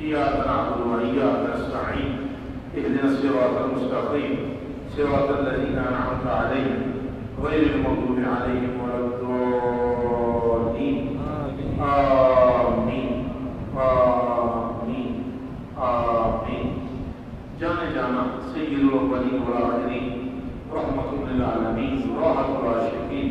إياك نعبد وإياك نستعين اهدنا الصراط المستقيم صراط الذين أنعمت عليهم غير المغضوب عليهم ولا الضالين آمين آمين آمين جانے جانا سید الاولین والآخرین رحمۃ للعالمین راحت العاشقین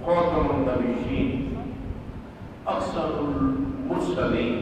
خاتم النبیین اکثر المرسلین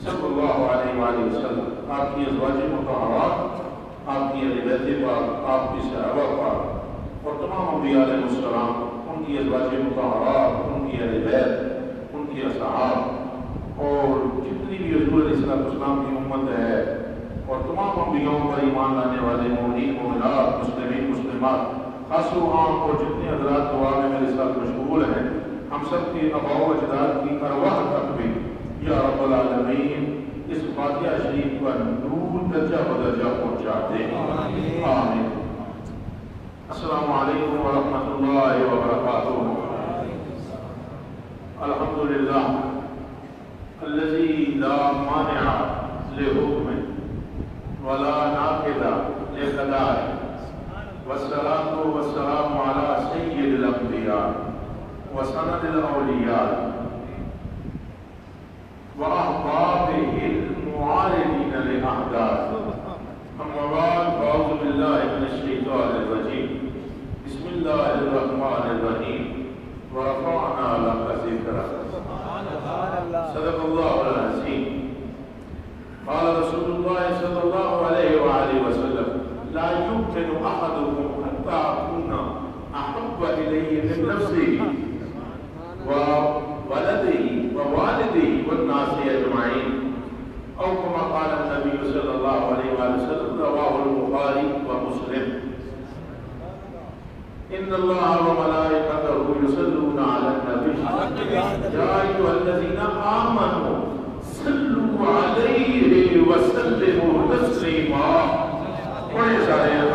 صلی اللہ علیہ وآلہ وسلم، آپ کی ازواج مطہرات، آپ کی اہل بیت پاک، آپ کی صحابہ پاک اور تمام انبیاء علیہ السلام، ان کی ازواج مطہرات، ان کی اہل بیت، ان کی اصحاب اور جتنی بھی حضور علیہ السلام کی امت ہے اور تمام انبیاءوں پر ایمان لانے والے مومنین مومنات مسلمین مسلمات خاص و عام اور جتنے حضرات دعا میں میرے ساتھ مشغول ہیں، ہم سب کے آباء و اجداد کی ارواح تک بھی یا رب العالمین اس فاتحہ شریف کا نور درجہ بدرجہ پہنچا دے آمین۔ السلام علیکم ورحمۃ اللہ وبرکاتہ۔ الحمدللہ الذی لا مانع لحکمہ ولا ناقض لقضائہ والصلاة والسلام علی سید الانبیاء وسند الاولیاء وأحبابه المعارضين لأحداث أما بعد فأعوذ بالله من الشيطان الرجيم بسم الله الرحمن الرحيم ورفعنا لك ذكرك صدق الله العظيم قال رسول الله صلى الله عليه وآله وسلم لا يمكن أحدكم حتى أكون أحب إليه من نفسه وولده ووالده والناس أجمعين أو كما قال النبي صلى الله عليه وسلم رواه البخاري ومسلم إن الله وملائكته يصلون على النبي يا أيها الذين آمنوا صلوا عليه وسلموا تسليما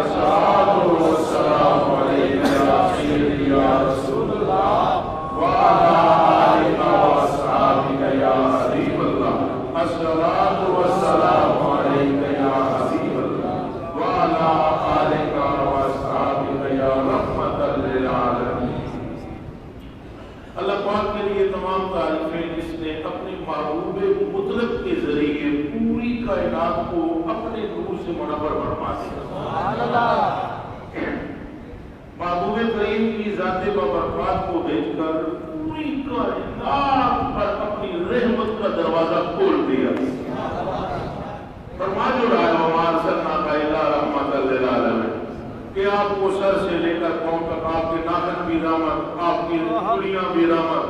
الصلاة والسلام عليك يا سيدي يا رسول الله وعلى آلك وأصحابك يا حبيب الله الصلاة والسلام عليك يا حبيب الله وعلى آلك وأصحابك يا رحمة للعالمين۔ اللہ پاک کے لیے تمام تعریفیں جس نے اپنے محبوب مطلق کے ذریعے پوری کائنات کو اپنے نور سے منور فرما دیا۔ محبوب کریم کی ذات بابرکات کو بھیج کر پوری کائنات پر اپنی رحمت کا دروازہ کھول دیا۔ فرما جو رہا ہے وَمَا أَرْسَلْنَاكَ إِلَّا رَحْمَةً لِلْعَالَمِينَ کہ آپ کو سر سے لے کر پاؤں تک آپ کے ناخن بھی رحمت، آپ کی انگلیاں بھی رحمت،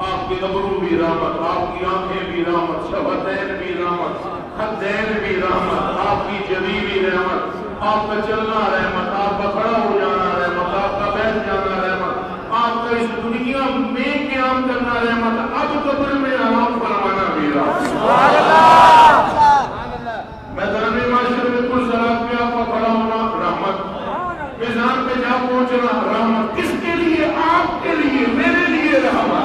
آپ کے ابرو بھی رحمت، آپ کی آنکھیں بھی رحمت، شفتین بھی رحمت، خدین بھی رحمت، آپ کی جبی بھی رحمت، آپ کا چلنا رحمت، آپ کا کھڑا ہو جانا رحمت، آپ کا بیٹھ جانا رحمت، آپ کا اس دنیا میں قیام کرنا رحمت، اب قبر میں آرام فرمانا بھی رحمت۔ میدان معاشر میں کل صلاة میں آپ کا کھڑا ہونا رحمت، میزان پہ جا پہنچنا رحمت، کس کے لیے؟ آپ کے لیے، میرے لیے رحمت۔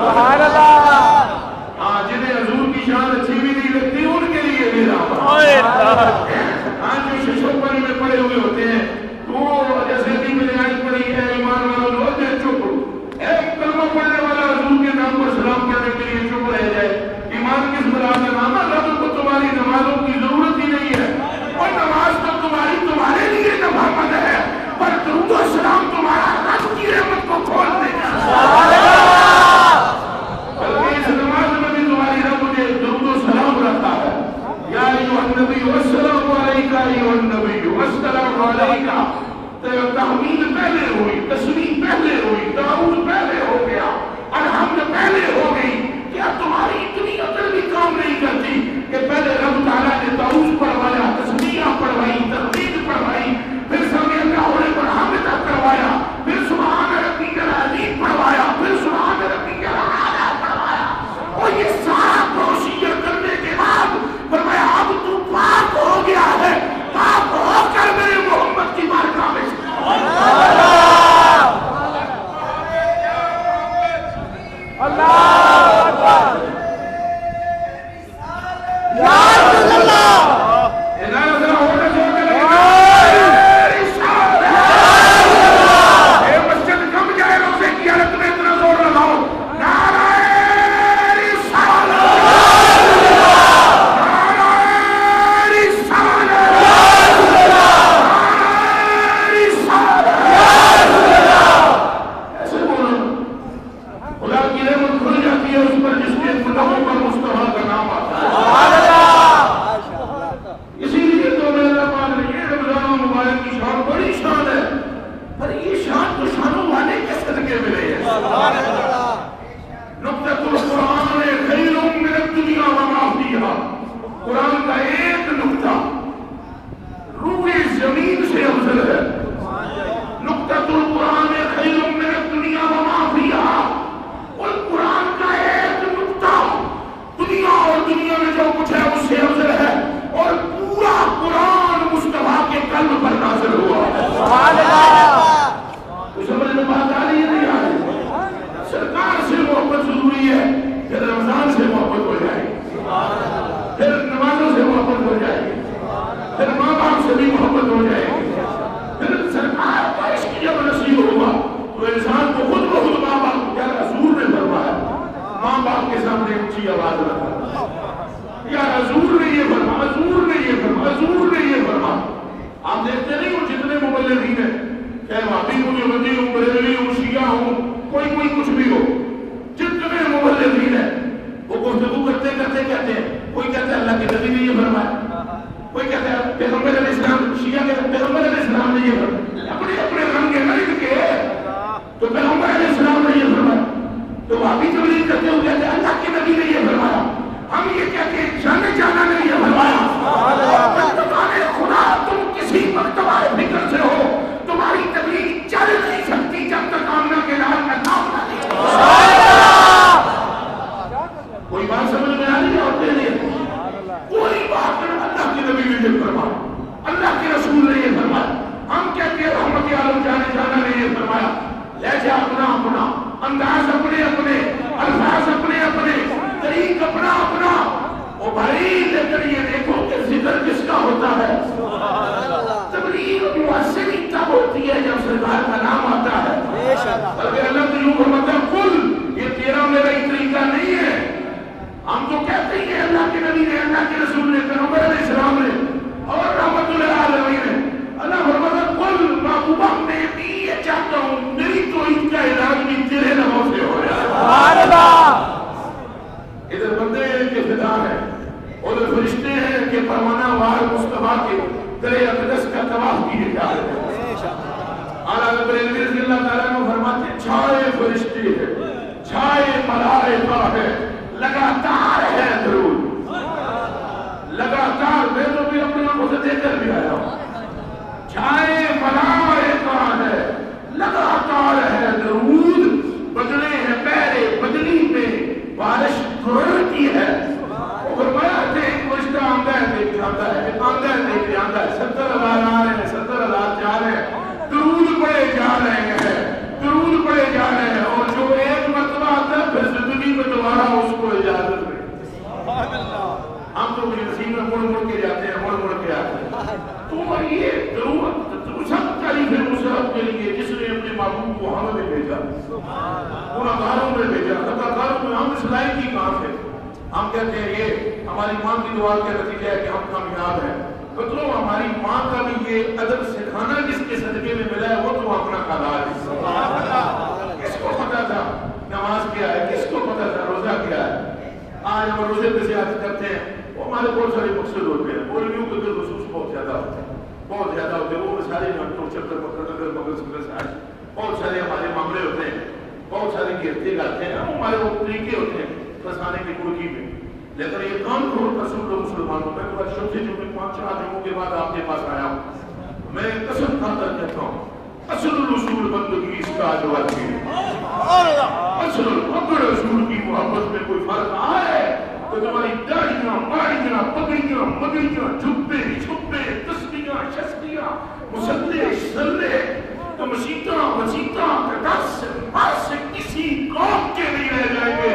جنہیں حضور کی شان اچھی بھی نہیں لگتی ان کے لیے بھی رحمت۔ جو ششوپن میں پڑے ہوئے ہوتے ہیں تو جیسے بھی میں نے آج پڑھی اے ایمان والا لوگ چپ، اے کلمہ پڑھنے والا حضور کے نام پر سلام کرنے کے لیے چپ رہ جائے۔ ایمان کس بلا کا نام ہے؟ رب کو تمہاری نمازوں کی ضرورت ہی نہیں ہے، اور نماز تو تمہارے لیے محمد ہے، پر درود و سلام تمہارا رب کی رحمت کو کھول دے گا۔ بلکہ اس نماز میں بھی تمہاری رب نے درود و سلام رکھا ہے۔ یا ایھا النبی والسلام علیکہ ایھا النبی والسلام علیکہ، تحمیل پہلے ہوئی، تسلیم پہلے ہوئی، تعوذ پہلے ہو گیا، الحمد پہلے ہو گئی۔ کیا تمہاری اتنی عقل بھی کام نہیں کرتی کہ پہلے رب تعالیٰ نے تعوذ پڑھوایا، تسبیح پڑھوائی، تحمید پڑھوائی، پھر سمی اللہ ہونے پر حمد کروایا، پھر سبحان ربک العظیم پڑھوایا، پھر سبحان ربک الاعلی پڑھوایا، اور یہ سارا پروسیجر کرنے کے بعد فرمایا اب تو پاک ہو گیا ہے، پاک ہو کر میرے محمد کی بارگاہ میں حضور نے یہ فرمایا. آپ دیکھتے نہیں ہو جتنے مبلغین ہیں، چاہے وہابی ہوں، یہودی ہوں، بریلوی ہوں، شیعہ ہوں، کوئی کچھ بھی ہو، جتنے مبلغین ہیں وہ گفتگو کرتے کرتے کہتے ہیں، کوئی کہتا ہے اللہ کے نبی نے یہ فرمایا، کوئی کہتا ہے پیغمبر علیہ السلام، شیعہ کہتے ہیں پیغمبر علیہ السلام نے یہ فرمایا، اپنے اپنے رنگ کے نہیں کے تو پیغمبر علیہ السلام نے یہ فرمایا. تو وہابی تبلیغ کرتے ہوئے کہتے ہیں اللہ کے نبی نے یہ فرمایا. ہم یہ کہتے ہیں جانے جانا نے یہ فرمایا. تمہارے خدا تم کسی مکتبہ فکر سے ہو، تمہاری تبلیغ چل نہیں سکتی جب تک آمنہ کے لال کا نام نہ لے. کوئی بات سمجھ میں آ رہی ہے ہوتے نہیں؟ کوئی بات نہیں. اللہ کے نبی نے یہ فرمایا، اللہ کے رسول نے یہ فرمایا. ہم کہتے ہیں رحمت عالم جانے جانا نے یہ فرمایا. لہجہ اپنا اپنا، انداز اپنے اپنے، الفاظ اپنے اپنے، طریق اپنا اپنا. او بھائی لیکن یہ دیکھو کہ ذکر کس کا ہوتا ہے؟ تبلیغ مؤثری تب ہوتی ہے جب سرکار کا نام آتا ہے. بلکہ اللہ تو یوں فرماتا ہے کل یہ تیرا میرا ہی طریقہ نہیں ہے. ہم تو کہتے ہیں اللہ کے نبی نے، اللہ کے رسول نے، پیغمبر علیہ السلام نے اور رحمت للعالمین نے. اللہ فرماتا ہے کل محبوبہ میں بھی یہ چاہتا ہوں میری توحید کا علاج بھی تیرے لبوں سے ہو جائے. ادھر بندے کے فدا ہیں، ادھر فرشتے ہیں کہ پروانہ وار مصطفیٰ کے در اقدس کا طواف کیے جا رہے ہیں. اعلیٰ بریلوی رضی اللہ تعالیٰ عنہ فرماتے ہیں چھائے فرشتے ہیں، چھائے ملائکہ ہے، لگاتار ہے درود، لگاتار. میں تو بھی اپنے آپ سے دے کر بھی آیا ہوں. چھائے ملائکہ ہے، لگاتار ہے درود، بدلے ہیں پیرے بدلی میں بارش گرتی ہے. فرمایا کہ ایک فرشتہ آندا ہے دیکھ آتا ہے، ایک آندا ہے دیکھ آتا ہے. 70,000 آ رہے ہیں، 70,000 جا رہے ہیں، درود پڑے جا رہے ہیں، درود پڑے جا رہے ہیں. اور جو ایک مرتبہ آتا ہے پھر زندگی میں دوبارہ اس کو اجازت نہیں. ہم تو مجھے نصیب میں مڑ کے جاتے ہیں، مڑ کے آتے ہیں. تو یہ درود سب تعریف ہے مسرت کے لیے جس نے اپنے محبوب کو ہم نے بھیجا، گناہگاروں میں بھیجا. خطاکاروں میں ہم اس لائق کی کہاں سے؟ ہم کہتے ہیں یہ ہماری ماں کی دعا کا نتیجہ ہے کہ ہم کامیاب ہیں. مطلب ہماری ماں کا بھی یہ ادب سکھانا جس کے صدقے میں ملا ہے وہ تو اپنا خالار ہے. کس کو پتا تھا نماز کیا ہے؟ کس کو پتا تھا روزہ کیا ہے؟ آج ہم روزے پہ زیادت کرتے ہیں. وہ ہمارے بہت سارے مقصد ہوتے ہیں، مولویوں کے دل خصوص بہت زیادہ ہوتے ہیں، بہت زیادہ ہوتے ہیں. وہ سارے گھنٹوں چکر مکر مگر سکر سے بہت سارے ہمارے معاملے ہوتے ہیں، بہت سارے گرتے کرتے ہیں. ہمارے وہ طریقے ہوتے ہیں پھنسانے کی کوئی میں. لیکن یہ کام کروڑ قسم لوگ مسلمانوں میں تو شروع سے جو میں 5-4 دنوں کے بعد آپ کے پاس آیا ہوں، میں قسم کھا کر کہتا ہوں اصل الرسول بندگی اس کا جواب ہے. اصل اگر رسول کی محبت میں کوئی فرق آئے تو تمہاری داڑیاں ماڑیاں پگڑیاں مگڑیاں جھپے چھپے تسبیحاں شسبیاں مسلے سلے تو مسیطہ دس سے کسی قوم کے نہیں رہ جائیں گے.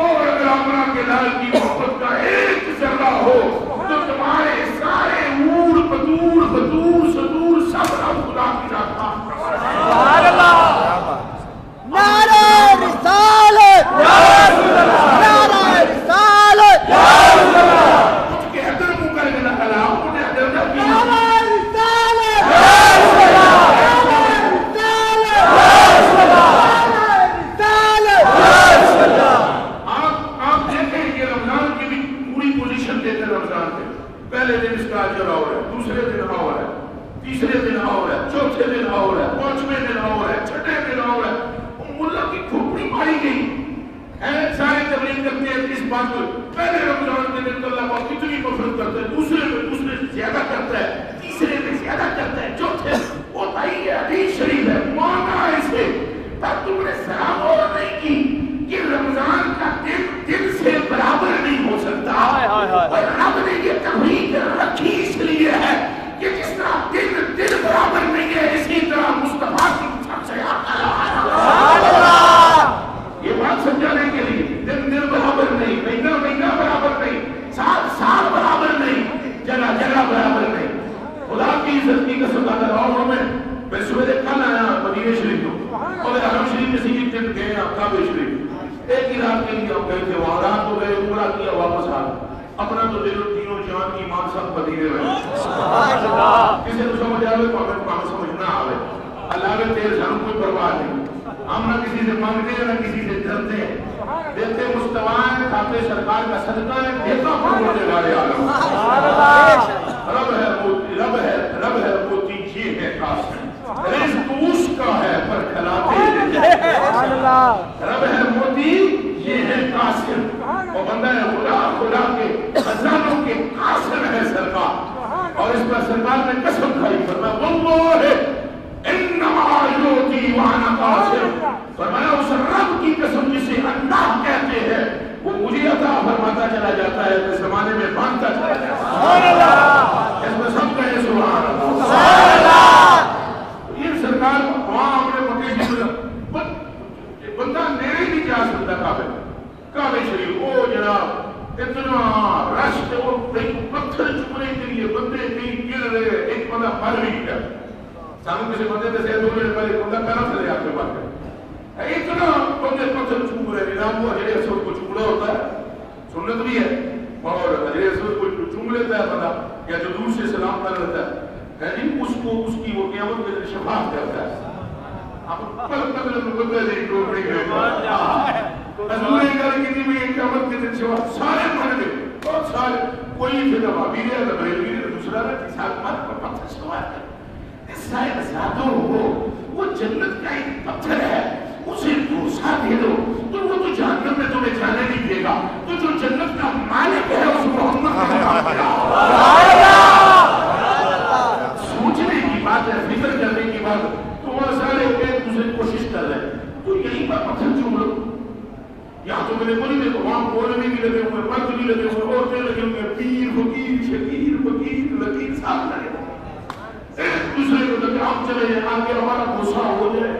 اور اگر آمنہ کے لال کی محبت کا ایک ذرہ ہو تو تمہارے سارے اور بدور بدور صدور سب رب خدا کی راہ سبحان اللہ. نعرہ رسالت، نعرہ رسالت، کچھ کے حضر منہ کر کے نہ کھلا انہیں حضر نہ کی. پہلے دن اس کا اجر اور ہے، دوسرے دن اور ہے، تیسرے دن اور ہے، چوتھے دن اور ہے، پانچویں دن اور ہے، چھٹے دن اور ہے. ملا کی کھوپڑی ماری گئی ہے. سارے تبلیغ کرتے ہیں اس بات کو پہلے رمضان کے دن اللہ پاک کتنی مغفرت کرتا ہے، دوسرے سے زیادہ کرتا ہے، تیسرے میں زیادہ کرتا ہے، چوتھے وہ بھائی یہ حدیث شریف ہے مانا اسے. پر تم نے سلام اور نہیں کی کہ رمضان کا دن سے برابر نہیں ہو سکتا. اور رب نے یہ تحریک رکھی اس لیے ہے کہ جس طرح دن برابر نہیں ہے اسی طرح مصطفیٰ کی سب سے یہ بات سمجھانے کے لیے دن برابر نہیں، مہینہ برابر نہیں، سال برابر نہیں، جگہ برابر نہیں. خدا کی عزت کی قسم کھا کر اور میں سویرے کل آیا مدینہ شریف کو اور حرم شریف میں سے ایک دن گئے کعبہ شریف. ایک ہی رات کے لیے ہم گئے تھے وہاں، رات کو گئے عمرہ کیا واپس آ گئے. اپنا تو دل و تینوں جان کی ایمان سب مدینے میں. جاوے تو ہمیں سمجھنا آوے اللہ کے تیر سے ہم کوئی پرواہ نہیں ہم نہ کسی سے مانگتے ہیں نہ کسی سے ڈرتے ہیں دیتے مستوان کھاتے سرکار کا صدقہ ہے دیتا پر ہونے والے عالم رب ہے موتی یہ ہے قاسم رزق اس کا ہے پر کھلاتے ہیں رب ہے موتی یہ ہے قاسم اور بندہ ہے خدا کے خزانوں کے قاسم ہے سرکار اور اس پر سرکار نے قسم کھائی فرمایا واللہ انما یوتی وانا قاسم فرمایا اس رب کی قسم جسے اللہ کہتے ہیں وہ مجھے عطا فرماتا چلا جاتا ہے اس زمانے میں بانٹتا چلا جاتا ہے سبحان اللہ اس میں سب کہے سبحان اللہ سبحان اللہ یہ سرکار وہاں اپنے مکے بندہ نیرے نہیں جا سکتا کعبے شریف او جناب اتنا رش تھے وہ پتھر چکنے کے لیے بندے کہیں گر رہے ایک بندہ مر بھی گیا سامنے کسی بندے سے سید ہونے پہلے بندہ پہنا چلے آپ کے بات اتنا بندے پتھر چک رہے نظام وہ حجر اسود کو چکڑا ہوتا ہے سنت بھی ہے اور حجر اسود کو چوم لیتا ہے بندہ یا جو دور سے سلام کر لیتا ہے جی اس کو اس کی وہ قیامت میں شفاعت کرتا ہے آپ پل پل بندے نہیں ٹوٹ رہی ہے حضور نے کہا کہ میں قیامت کے دن شفاعت سارے مر گئے اور سارے کوئی پھر نوابی ہے نہ بریلوی ہے دوسرا ہے تیسرا مر پر پتھر شفاعت ہے سائے زیادہ ہو وہ جنت کا ایک پتھر ہے اسے بوسا دے دو تو وہ تو جہنم میں تمہیں جانے نہیں دے گا تو جو جنت کا مالک ہے اس محمد کا نام کیا سوچنے کی بات ہے فکر کرنے کی بات تو وہ سارے ایک دوسرے کوشش کر رہے ہیں تو یہیں پر پتھر چوم لو یہاں تو میرے کوئی دیکھو وہاں مولوی بھی لگے ہوئے مرد بھی لگے ہوئے عورتیں لگے ہوئے پیر فقیر شکیر فقیر لکیر صاحب لگے ایک دوسرے کو لگے ہم چلے جائیں آگے ہمارا غصہ ہو جائے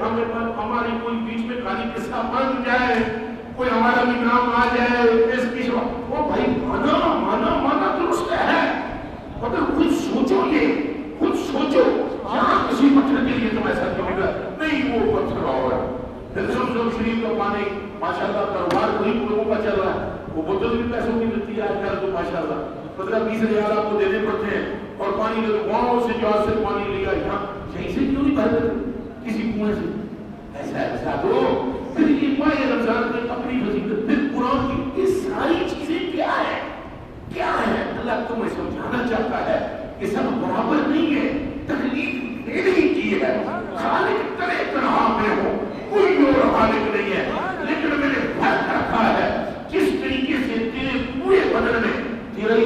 ہماری کوئی بیچ میں کھانی قصہ بن جائے کوئی ہمارا بھی نام آ جائے اس کی شبہ وہ بھائی مانا درست ہے مگر خود سوچو یہ خود سوچو یہاں کسی پتھر کے لیے تم ایسا کیوں گا نہیں وہ پتھر ہو رہا ہے زمزم شریف کا پانی ماشاءاللہ کاروبار وہی لوگوں کا چل رہا ہے وہ بوتل بھی پیسوں کی ملتی ہے آج کل تو ماشاءاللہ 15-20 ہزار آپ کو دینے پڑتے ہیں اور پانی وہاں سے جو سے پانی لیا یہاں یہیں سے کیوں نہیں بھر کسی کنویں سے ایسا دو پھر یہ ماہ رمضان میں اپنی فضیلت پھر قرآن کی یہ ساری چیزیں کیا ہے اللہ تمہیں سمجھانا چاہتا ہے کہ سب برابر نہیں ہے تکلیف میری کی ہے خالق طرح طرح میں ہو کوئی اور خالق نہیں ہے لیکن میں نے فرق رکھا ہے جس طریقے سے تیرے پورے بدن میں تیرے